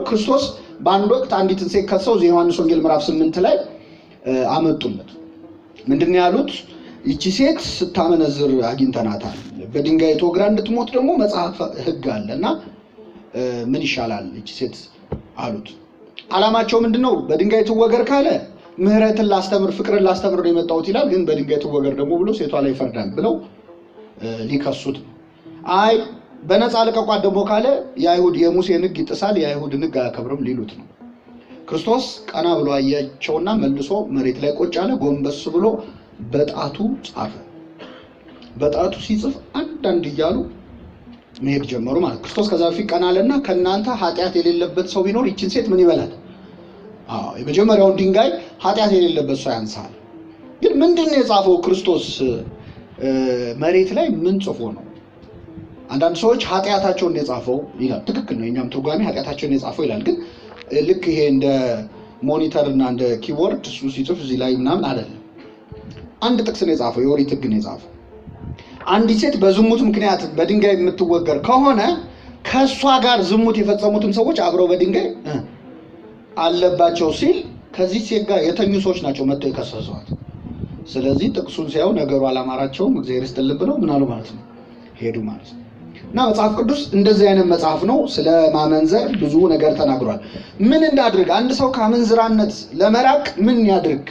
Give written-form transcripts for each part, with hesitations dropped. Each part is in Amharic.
ክርስቶስ በአንድ ወቅት አንዲትን ሴት ከሰው ዮሐንስ ወንጌል ምዕራፍ 8 ላይ አመጡለት። ምንድነው ያሉት? ይቺ ሴት ስታመነዝር አግኝተናታል፣ በድንጋይ ተወግራ እንድትሞት ደግሞ መጽሐፍ ሕግ አለና ምን ይሻላል ይቺ ሴት አሉት። ዓላማቸው ምንድነው? በድንጋይ ትወገር ካለ ምህረትን ላስተምር ፍቅርን ላስተምር ነው የመጣሁት ይላል። ግን በድንጋይ ትወገር ደግሞ ብሎ ሴቷ ላይ ይፈርዳል ብለው ሊከሱት። አይ በነፃ ልቀቋት ደግሞ ካለ የአይሁድ የሙሴን ሕግ ይጥሳል፣ የአይሁድን ሕግ አያከብርም ሊሉት ነው። ክርስቶስ ቀና ብሎ አያቸውና መልሶ መሬት ላይ ቁጭ አለ። ጎንበስ ብሎ በጣቱ ጻፈ። በጣቱ ሲጽፍ አንዳንድ እያሉ መሄድ ጀመሩ ማለት። ክርስቶስ ከዛ በፊት ቀና አለና ከናንተ ኃጢአት የሌለበት ሰው ቢኖር ይችን ሴት ምን ይበላል? የመጀመሪያውን ድንጋይ ኃጢአት የሌለበት ሰው ያንሳል። ግን ምንድነው የጻፈው ክርስቶስ መሬት ላይ ምን ጽፎ ነው? አንዳንድ ሰዎች ኃጢአታቸውን የጻፈው ይላል። ትክክል ነው። የኛም ትርጓሜ ኃጢአታቸውን የጻፈው ይላል። ግን ልክ ይሄ እንደ ሞኒተር እና እንደ ኪቦርድ እሱ ሲጽፍ እዚህ ላይ ምናምን አይደለም። አንድ ጥቅስ ነው የጻፈው፣ የኦሪት ሕግ ነው የጻፈው። አንዲት ሴት በዝሙት ምክንያት በድንጋይ የምትወገር ከሆነ ከሷ ጋር ዝሙት የፈጸሙትም ሰዎች አብረው በድንጋይ አለባቸው ሲል ከዚህ ሴት ጋር የተኙ ሰዎች ናቸው መጥተው የከሰሷት። ስለዚህ ጥቅሱን ሲያዩ ነገሩ አላማራቸውም፣ እግዚአብሔር ይስጥልን ብለው ምን አሉ ማለት ነው፣ ሄዱ ማለት ነው። እና መጽሐፍ ቅዱስ እንደዚህ አይነት መጽሐፍ ነው። ስለ ማመንዘር ብዙ ነገር ተናግሯል። ምን እንዳድርግ አንድ ሰው ከአመንዝራነት ለመራቅ ምን ያድርግ?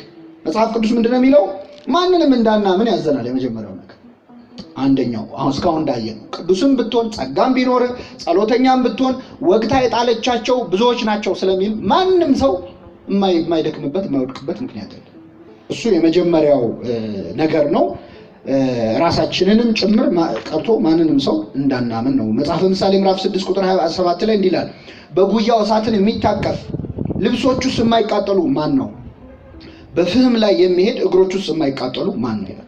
መጽሐፍ ቅዱስ ምንድነው የሚለው? ማንንም እንዳናምን ያዘናል። የመጀመሪያው ነገር አንደኛው አሁን እስካሁን እንዳየነው ቅዱስም ብትሆን ጸጋም ቢኖር ጸሎተኛም ብትሆን ወግታ የጣለቻቸው ብዙዎች ናቸው ስለሚል ማንም ሰው የማይደክምበት የማይወድቅበት ምክንያት የለም። እሱ የመጀመሪያው ነገር ነው። ራሳችንንም ጭምር ቀርቶ ማንንም ሰው እንዳናምን ነው። መጽሐፈ ምሳሌ ምዕራፍ 6 ቁጥር 27 ላይ እንዲህ ይላል፣ በጉያው እሳትን የሚታቀፍ ልብሶቹስ የማይቃጠሉ ማን ነው? በፍህም ላይ የሚሄድ እግሮቹስ የማይቃጠሉ ማን ነው?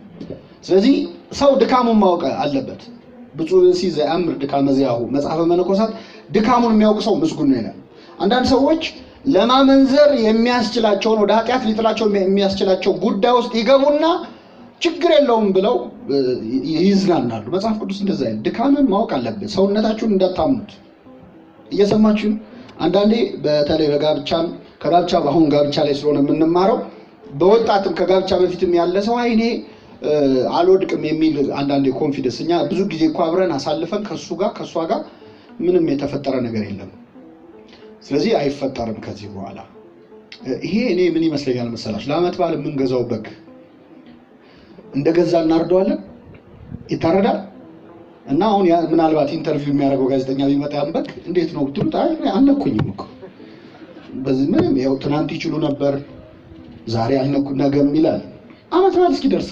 ስለዚህ ሰው ድካሙን ማወቅ አለበት። ብፁዕ ሲዘአምር ድካመ ዚአሁ መጽሐፈ መነኮሳት ድካሙን የሚያውቅ ሰው ምስጉን ነው ይላል። አንዳንድ ሰዎች ለማመንዘር የሚያስችላቸውን ወደ ኃጢአት ሊጥላቸው የሚያስችላቸው ጉዳይ ውስጥ ይገቡና ችግር የለውም ብለው ይዝናናሉ። መጽሐፍ ቅዱስ እንደዛ አይደል። ድካምን ማወቅ አለበት። ሰውነታችሁን እንዳታምኑት። እየሰማችሁ አንዳንዴ በተለይ በጋብቻም ከጋብቻ አሁን ጋብቻ ላይ ስለሆነ የምንማረው በወጣትም ከጋብቻ በፊትም ያለ ሰው አይኔ አልወድቅም የሚል አንዳንዴ ኮንፊደንስ። እኛ ብዙ ጊዜ እኮ አብረን አሳልፈን ከሱ ጋር ከሷ ጋር ምንም የተፈጠረ ነገር የለም። ስለዚህ አይፈጠርም ከዚህ በኋላ። ይሄ እኔ ምን ይመስለኛል መሰላችሁ? ለዓመት በዓል የምንገዛው በግ እንደገዛ እናርደዋለን፣ ይታረዳል። እና አሁን ምናልባት ኢንተርቪው የሚያደርገው ጋዜጠኛ ቢመጣ ያን በግ እንዴት ነው ብትሉት፣ አይ አልነኩኝም እኮ በዚህ ምንም ያው ትናንት ይችሉ ነበር ዛሬ አልነኩ ነገም ይላል። ዓመት በዓል እስኪደርስ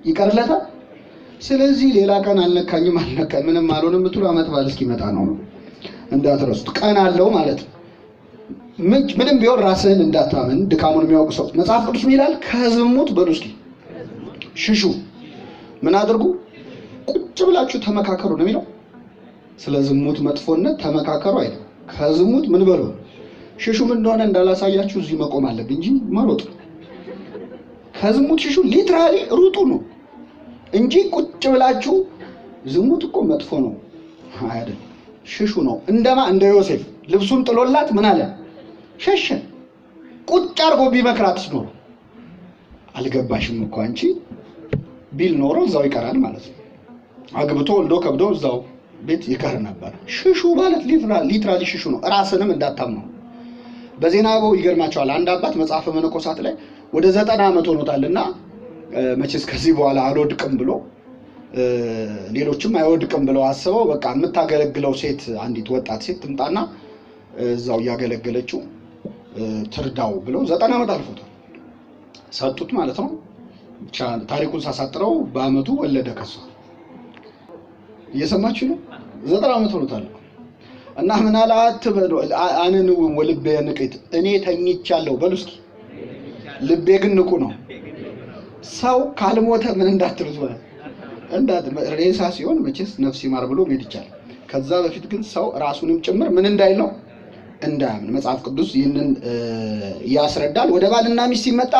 ይቀርለታል። ስለዚህ ሌላ ቀን አልነካኝም አልነካኝ ምንም አልሆንም ብትሉ ዓመት በዓል እስኪመጣ ነው እንዳትረሱት። ቀን አለው ማለት ነው። ምንም ቢሆን ራስህን እንዳታምን ድካሙን የሚያውቅ ሰው መጽሐፍ ቅዱስ ይላል ከዝሙት በሉ እስኪ ሽሹ። ምን አድርጉ? ቁጭ ብላችሁ ተመካከሩ ነው የሚለው። ስለ ዝሙት መጥፎነት ተመካከሩ አይደል? ከዝሙት ምን በሉ ሽሹ። ምን እንደሆነ እንዳላሳያችሁ እዚህ መቆም አለብኝ እንጂ መሮጥ ነው። ከዝሙት ሽሹ፣ ሊትራሊ ሩጡ ነው እንጂ ቁጭ ብላችሁ ዝሙት እኮ መጥፎ ነው አይደል? ሽሹ ነው። እንደ ዮሴፍ ልብሱን ጥሎላት ምን አለ? ሸሸ። ቁጭ አድርጎ ቢመክራት ኖሮ አልገባሽም እኮ አንቺ ቢል ኖሮ እዛው ይቀራል ማለት ነው። አግብቶ ወልዶ ከብዶ እዛው ቤት ይቀር ነበር። ሽሹ ማለት ሊትራሊ ሽሹ ነው። ራስንም እንዳታምነው። በዜና አበው ይገርማቸዋል። አንድ አባት መጽሐፈ መነኮሳት ላይ ወደ 90 ዓመት ሆኖታልና መቼስ ከዚህ በኋላ አልወድቅም ብሎ ሌሎችም አይወድቅም ብለው አስበው በቃ የምታገለግለው ሴት አንዲት ወጣት ሴት ትምጣና እዛው ያገለገለችው ትርዳው ብለው 90 ዓመት አልፎታል። ሰጡት ማለት ነው። ታሪኩን ሳሳጥረው በአመቱ ወለደ ከሷ። እየሰማችሁ ነው። 90 ዓመት ሆኖታል እና ምን አላት በሉ አነን ወልቤ ንቅት እኔ ተኝቻለሁ በሉ እስኪ ልቤ ግን ንቁ ነው። ሰው ካልሞተ ምን እንዳትሉት ማለት ሬሳ ሲሆን መቼስ ነፍስ ይማር ብሎ መሄድ ይቻላል። ከዛ በፊት ግን ሰው ራሱንም ጭምር ምን እንዳይል ነው እንዳያምን መጽሐፍ ቅዱስ ይህንን ያስረዳል። ወደ ባልና ሚስት ሲመጣ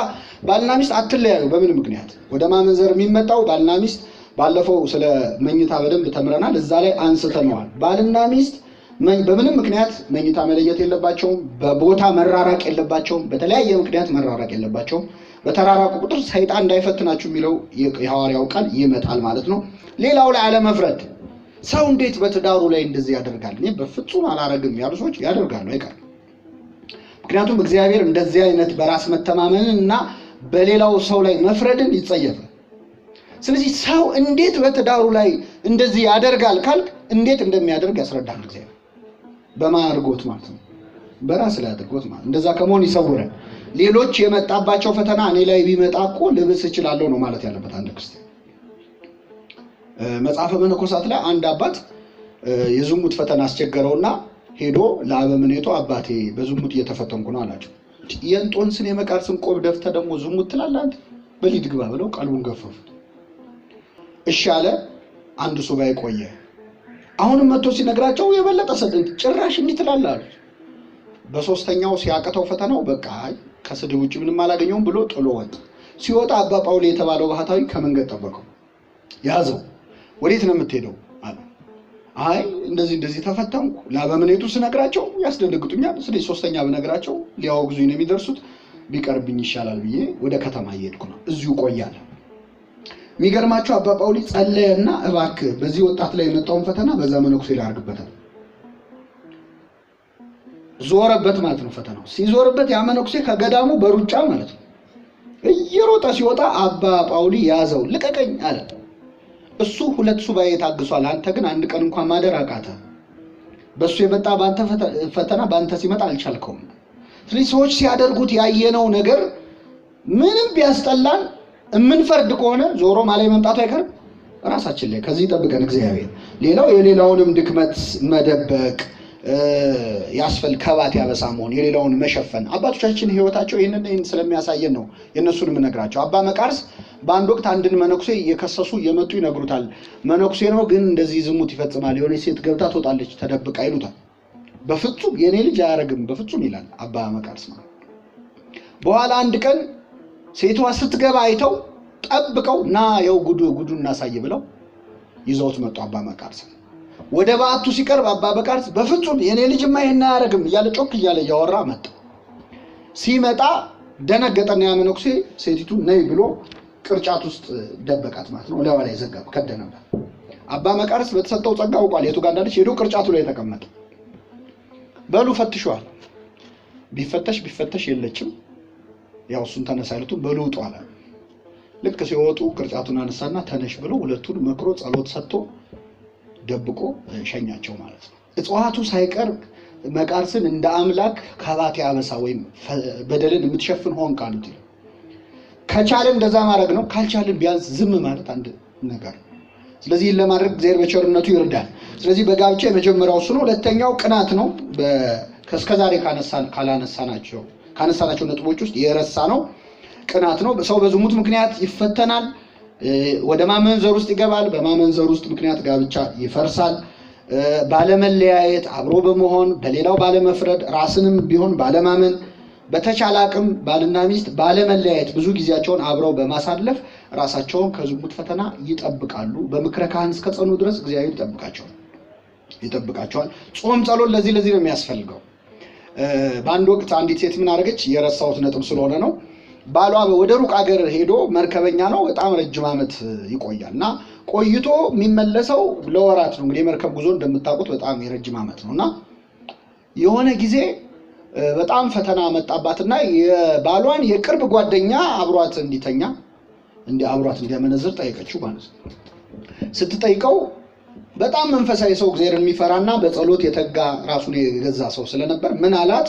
ባልና ሚስት አትለያዩ በምን ምክንያት። ወደ ማመንዘር የሚመጣው ባልና ሚስት ባለፈው ስለ መኝታ በደንብ ተምረናል። እዛ ላይ አንስተነዋል። ባልና ሚስት በምንም ምክንያት መኝታ መለየት የለባቸውም። በቦታ መራራቅ የለባቸውም። በተለያየ ምክንያት መራራቅ የለባቸውም። በተራራቁ ቁጥር ሰይጣን እንዳይፈትናችሁ የሚለው የሐዋርያው ቃል ይመጣል ማለት ነው። ሌላው ላይ አለመፍረድ። ሰው እንዴት በትዳሩ ላይ እንደዚህ ያደርጋል? እኔ በፍጹም አላረግም ያሉ ሰዎች ያደርጋሉ አይቀርም። ምክንያቱም እግዚአብሔር እንደዚህ አይነት በራስ መተማመንን እና በሌላው ሰው ላይ መፍረድን ይጸየፋል። ስለዚህ ሰው እንዴት በትዳሩ ላይ እንደዚህ ያደርጋል ካልክ እንዴት እንደሚያደርግ ያስረዳል እግዚአብሔር። በማርጎት ማለት ነው፣ በራስ ላይ አድርጎት ማለት እንደዛ ከመሆን ይሰውራል። ሌሎች የመጣባቸው ፈተና እኔ ላይ ቢመጣ እኮ ልብስ እችላለሁ ነው ማለት ያለበት አንድ ክርስቲያን። መጽሐፈ መነኮሳት ላይ አንድ አባት የዝሙት ፈተና አስቸገረውና ሄዶ ለአበምኔቱ አባቴ በዝሙት እየተፈተንኩ ነው አላቸው። የእንጦንስን የመቃርስን ቆብ ደፍተህ ደግሞ ዝሙት ትላለህ አንተ? በሊድ ግባ ብለው ቀልቡን ገፈፉት። እሺ አለ። አንድ ሱባኤ ቆየ። አሁንም መጥቶ ሲነግራቸው የበለጠ ሰደኝ ጭራሽ እንዲህ ትላለህ አሉት። በሶስተኛው ሲያቀተው ፈተናው በቃ ከስድብ ውጭ ምንም አላገኘውም ብሎ ጥሎ ወጣ። ሲወጣ አባ ጳውሊ የተባለው ባህታዊ ከመንገድ ጠበቀው፣ ያዘው። ወዴት ነው የምትሄደው አለ። አይ እንደዚህ ተፈተንኩ፣ ለአበምኔቱ ስነግራቸው ያስደነግጡኛል። ስለዚህ ሶስተኛ ብነግራቸው ሊያወግዙኝ ነው የሚደርሱት፣ ቢቀርብኝ ይሻላል ብዬ ወደ ከተማ እየሄድኩ ነው፣ እዚሁ ቆያለሁ። የሚገርማቸው አባ ጳውሊ ጸለየና እባክህ በዚህ ወጣት ላይ የመጣውን ፈተና በዛ መነኩሴ ላይ አድርግበታል። ዞረበት ማለት ነው ፈተናው። ሲዞርበት ያ መነኩሴ ከገዳሙ በሩጫ ማለት ነው እየሮጠ ሲወጣ አባ ጳውሊ ያዘው፣ ልቀቀኝ አለ። እሱ 2 ሱባኤ ታግሷል፣ አንተ ግን አንድ ቀን እንኳን ማደር አቃተ። በሱ የመጣ ባንተ ፈተና ባንተ ሲመጣ አልቻልከውም። ስለዚህ ሰዎች ሲያደርጉት ያየነው ነገር ምንም ቢያስጠላን እምንፈርድ ከሆነ ዞሮ ማላይ መምጣቱ አይቀርም ራሳችን ላይ። ከዚህ ጠብቀን እግዚአብሔር። ሌላው የሌላውንም ድክመት መደበቅ ከባት ያበሳ መሆን፣ የሌላውን መሸፈን። አባቶቻችን ህይወታቸው ይህንን ስለሚያሳየን ነው የእነሱን የምነግራቸው። አባ መቃርስ በአንድ ወቅት አንድን መነኩሴ የከሰሱ የመጡ ይነግሩታል። መነኩሴ ነው ግን እንደዚህ ዝሙት ይፈጽማል፣ የሆነ ሴት ገብታ ትወጣለች ተደብቃ ይሉታል። በፍጹም የኔ ልጅ አያረግም በፍጹም ይላል አባ መቃርስ ማለት። በኋላ አንድ ቀን ሴቷ ስትገባ አይተው ጠብቀው ና ያው ጉዱን እናሳይ ብለው ይዘውት መጡ አባ መቃርስ። ወደ ባቱ ሲቀርብ አባ መቃርስ በፍጹም የኔ ልጅማ ይሄን አያረግም እያለ ጮክ እያለ ያወራ መጣ። ሲመጣ ደነገጠና ያ መነኩሴ ሴቲቱ ነይ ብሎ ቅርጫት ውስጥ ደበቃት ማለት ነው። ለዋላ ይዘጋብ ከደነበት። አባ መቃርስ በተሰጠው ጸጋ አውቋል የቱ ጋር እንዳለች። ሄዶ ቅርጫቱ ላይ ተቀመጠ። በሉ ፈትሸዋል። ቢፈተሽ የለችም። ያው እሱን ተነሳይልቱ በሉ ውጡ አለ። ልክ ሲወጡ ቅርጫቱን አነሳና ተነሽ ብሎ ሁለቱን መክሮ ጸሎት ሰጥቶ ደብቆ ሸኛቸው ማለት ነው። እጽዋቱ ሳይቀር መቃርስን እንደ አምላክ ከባት ያበሳ ወይም በደልን የምትሸፍን ሆን ቃሉት። ከቻልን እንደዛ ማድረግ ነው፣ ካልቻልን ቢያንስ ዝም ማለት አንድ ነገር። ስለዚህ ለማድረግ እግዚአብሔር በቸርነቱ ይርዳል። ስለዚህ በጋብቻ የመጀመሪያው እሱ ነው። ሁለተኛው ቅናት ነው። ከስከዛሬ ካነሳናቸው ነጥቦች ውስጥ የረሳ ነው ቅናት ነው። ሰው በዝሙት ምክንያት ይፈተናል፣ ወደ ማመንዘር ውስጥ ይገባል። በማመንዘር ውስጥ ምክንያት ጋብቻ ይፈርሳል። ባለመለያየት አብሮ በመሆን በሌላው ባለመፍረድ ራስንም ቢሆን ባለማመን በተቻለ አቅም ባልና ሚስት ባለመለያየት ብዙ ጊዜያቸውን አብረው በማሳለፍ ራሳቸውን ከዝሙት ፈተና ይጠብቃሉ። በምክረ ካህን እስከ ጸኑ ድረስ እግዚአብሔር ይጠብቃቸዋል። ጾም ጸሎት ለዚህ ነው የሚያስፈልገው። በአንድ ወቅት አንዲት ሴት ምን አደረገች? የረሳሁት ነጥብ ስለሆነ ነው። ባሏ ወደ ሩቅ ሀገር ሄዶ መርከበኛ ነው፣ በጣም ረጅም ዓመት ይቆያል እና ቆይቶ የሚመለሰው ለወራት ነው። እንግዲህ የመርከብ ጉዞ እንደምታውቁት በጣም የረጅም ዓመት ነውና የሆነ ጊዜ በጣም ፈተና መጣባትና የባሏን የቅርብ ጓደኛ አብሯት እንዲያመነዝር ጠየቀችው ማለት ነው። ስትጠይቀው በጣም መንፈሳዊ ሰው እግዚአብሔርን የሚፈራና በጸሎት የተጋ ራሱን የገዛ ሰው ስለነበር ምን አላት?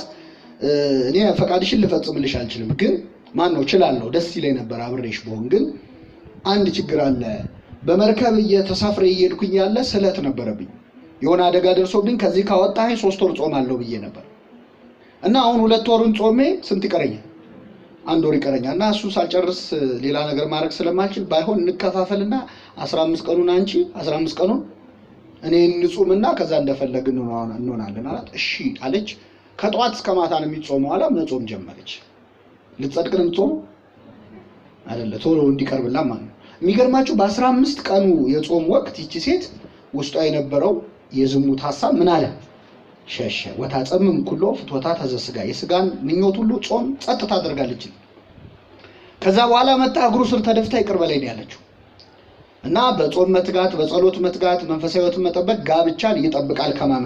እኔ ፈቃድሽን ልፈጽምልሽ አልችልም፣ ግን ማን ነው እችላለሁ፣ ደስ ይለኝ ነበር አብሬሽ ብሆን፣ ግን አንድ ችግር አለ። በመርከብ እየተሳፍሬ እየሄድኩኝ ያለ ስለት ነበረብኝ፣ የሆነ አደጋ ደርሶብኝ ከዚህ ካወጣኝ 3 ወር ጾማለሁ ብዬ ነበር እና አሁን 2 ወሩን ጾሜ ስንት ይቀረኛል? 1 ወር ይቀረኛል እና እሱ ሳልጨርስ ሌላ ነገር ማድረግ ስለማልችል ባይሆን እንከፋፈልና 15 ቀኑን አንቺ 15 ቀኑን እኔ እንጾምና ከዛ እንደፈለግን እንሆናለን አላት። እሺ አለች። ከጧት እስከ ማታ ነው የሚጾመው አላ መጾም ጀመረች። ልትጸድቅ ነው የምትጾመው አይደለ? ቶሎ እንዲቀርብላ ማለት ነው። የሚገርማችሁ በ15 ቀኑ የጾም ወቅት ይቺ ሴት ውስጧ የነበረው የዝሙት ሐሳብ ምን አለ? ሸሸ። ወታጸምም ኩሎ ፍትወታት ዘሥጋ የሥጋን ምኞት ሁሉ ጾም ጸጥ ታደርጋለች። ከዛ በኋላ መጣ እግሩ ስር ተደፍታ ይቅር በለኝ ያለችው እና በጾም መትጋት፣ በጸሎት መትጋት፣ መንፈሳዊ ሕይወትን መጠበቅ ጋብቻን ይጠብቃል ከማመን